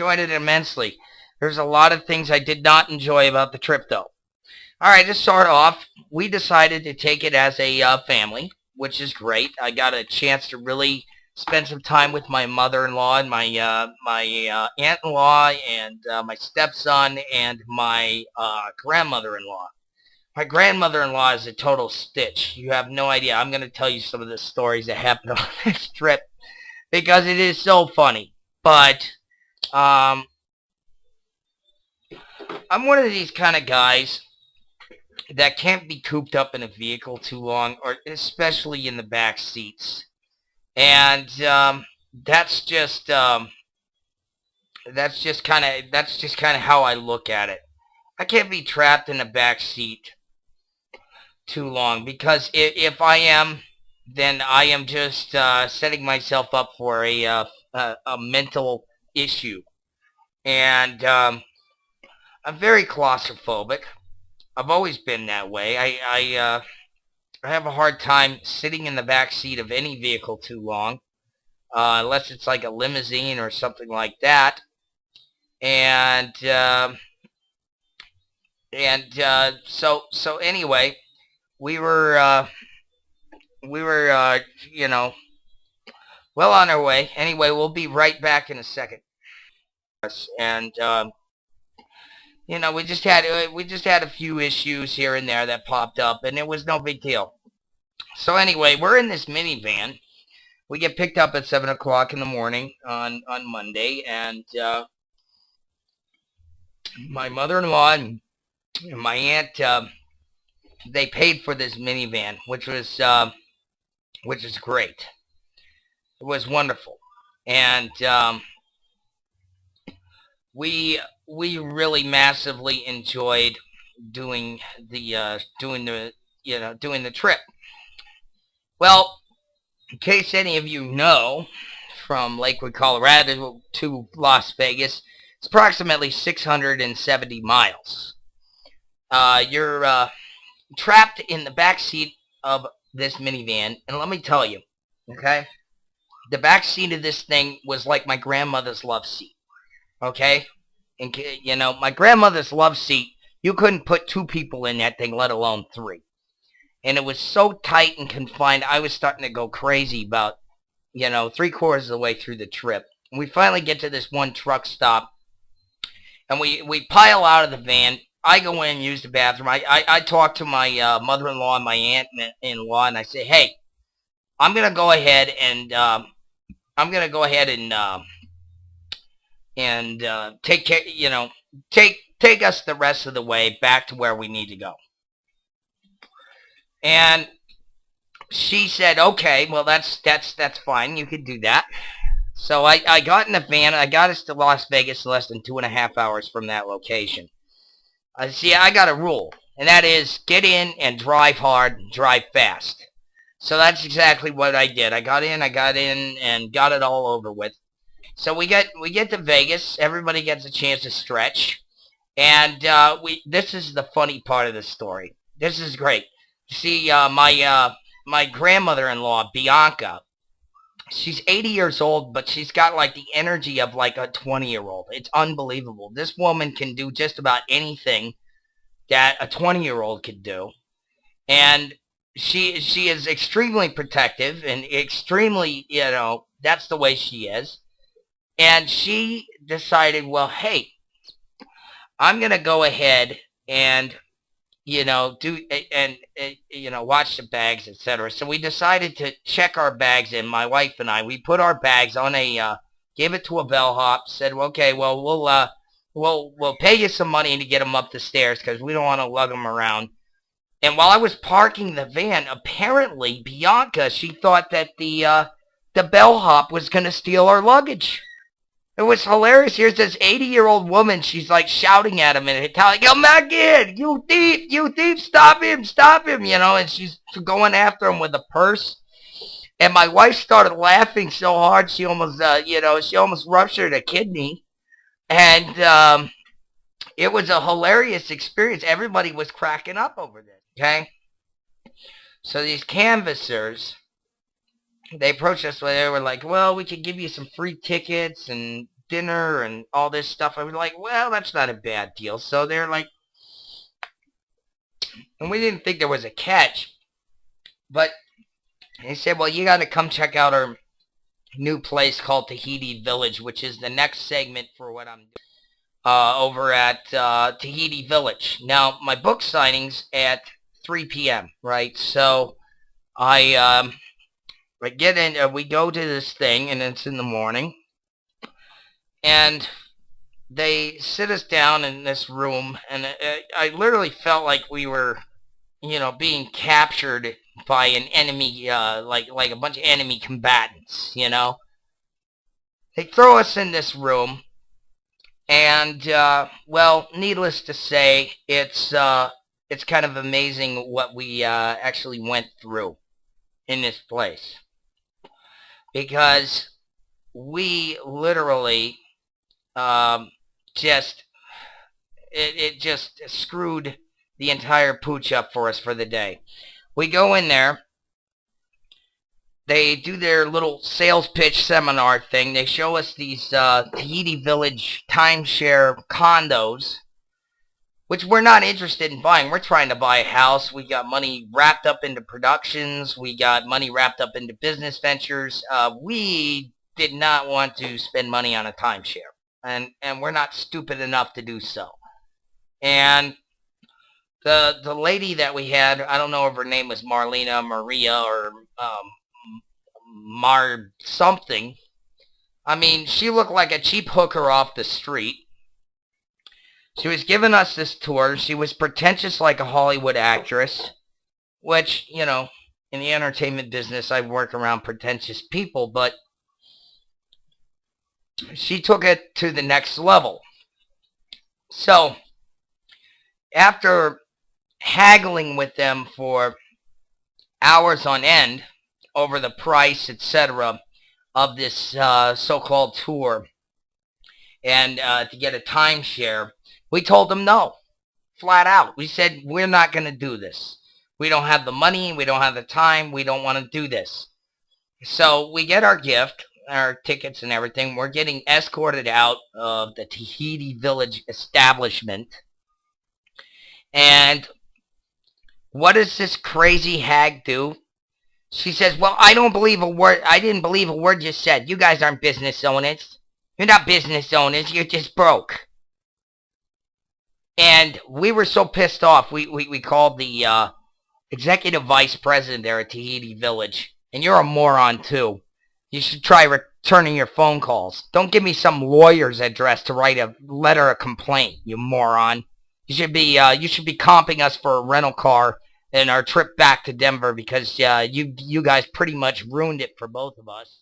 enjoyed it immensely. There's a lot of things I did not enjoy about the trip, though. All right, to start off, we decided to take it as a family, which is great. I got a chance to really spend some time with my mother-in-law and my aunt-in-law and my stepson and my grandmother-in-law. My grandmother-in-law is a total stitch. You have no idea. I'm going to tell you some of the stories that happened on this trip because it is so funny. But um, I'm one of these kind of guys that can't be cooped up in a vehicle too long, or especially in the back seats. And that's just that's just kind of how I look at it. I can't be trapped in the back seat too long because if I am, then I am just setting myself up for a mental issue. And I'm very claustrophobic. I've always been that way. I have a hard time sitting in the back seat of any vehicle too long, unless it's like a limousine or something like that. And so anyway, we were we were well on our way. Anyway, we'll be right back in a second. And we just had a few issues here and there that popped up, and it was no big deal. So anyway, we're in this minivan. We get picked up at 7 o'clock in the morning on Monday, and my mother-in-law and my aunt they paid for this minivan, which is great. It was wonderful, and we really massively enjoyed doing the trip. Well, in case any of you know, from Lakewood, Colorado to Las Vegas, it's approximately 670 miles. You're trapped in the back seat of this minivan, and let me tell you, okay, the back seat of this thing was like my grandmother's love seat. Okay, and my grandmother's love seat, you couldn't put two people in that thing, let alone three. And it was so tight and confined, I was starting to go crazy about, three-quarters of the way through the trip. And we finally get to this one truck stop, and we pile out of the van. I go in and use the bathroom. I talk to my mother-in-law and my aunt-in-law, and I say, hey, I'm going to go ahead and take care, take us the rest of the way back to where we need to go. And she said, okay, well, that's fine. You could do that. So I got in the van. I got us to Las Vegas less than 2.5 hours from that location. See, I got a rule, and that is get in and drive hard, drive fast. So that's exactly what I did. I got in, and got it all over with. So we get to Vegas. Everybody gets a chance to stretch, and this is the funny part of the story. This is great. See, my grandmother-in-law, Bianca, she's 80 years old, but she's got like the energy of like a 20-year-old. It's unbelievable. This woman can do just about anything that a 20-year-old could do. And she is extremely protective and extremely, that's the way she is. And she decided, well, hey, I'm going to go ahead and do and watch the bags, etc. So we decided to check our bags in. My wife and I, we put our bags on gave it to a bellhop. Said, well, okay, well, we'll pay you some money to get them up the stairs because we don't want to lug them around. And while I was parking the van, apparently Bianca, she thought that the bellhop was going to steal our luggage. It was hilarious. Here's this 80-year-old woman. She's like shouting at him in Italian, "Come back in! You thief! Stop him! Stop him!" And she's going after him with a purse. And my wife started laughing so hard she almost, she almost ruptured a kidney. And it was a hilarious experience. Everybody was cracking up over this. Okay, so these canvassers, they approached us. They were like, "Well, we could give you some free tickets and dinner and all this stuff. I was like, well, that's not a bad deal. So they're like, and we didn't think there was a catch, but they said, well, you got to come check out our new place called Tahiti Village, which is the next segment for what I'm doing over at Tahiti Village. Now, my book signing's at 3 p.m., right? So I get in, we go to this thing, and it's in the morning, and they sit us down in this room, and I literally felt like we were, being captured by an enemy, like a bunch of enemy combatants. They throw us in this room, and well, needless to say, it's kind of amazing what we actually went through in this place, because we literally just it just screwed the entire pooch up for us for the day. We go in there. They do their little sales pitch seminar thing. They show us these Tahiti Village timeshare condos, which we're not interested in buying. We're trying to buy a house. We got money wrapped up into productions. We got money wrapped up into business ventures. We did not want to spend money on a timeshare, and we're not stupid enough to do so. And the lady that we had, I don't know if her name was Marlena, Maria, or Mar something. I mean, she looked like a cheap hooker off the street. She was giving us this tour. She was pretentious like a Hollywood actress, which, in the entertainment business, I work around pretentious people, but she took it to the next level. So, after haggling with them for hours on end over the price, etc., of this so-called tour, and to get a timeshare, we told them no, flat out. We said, we're not going to do this. We don't have the money. We don't have the time. We don't want to do this. So we get our gift, our tickets and everything. We're getting escorted out of the Tahiti Village establishment. And what does this crazy hag do? She says, well, I don't believe a word. I didn't believe a word you said. You guys aren't business owners. You're not business owners. You're just broke. And we were so pissed off, we called the executive vice president there at Tahiti Village. And you're a moron, too. You should try returning your phone calls. Don't give me some lawyer's address to write a letter of complaint, you moron. You should be comping us for a rental car and our trip back to Denver, because you guys pretty much ruined it for both of us.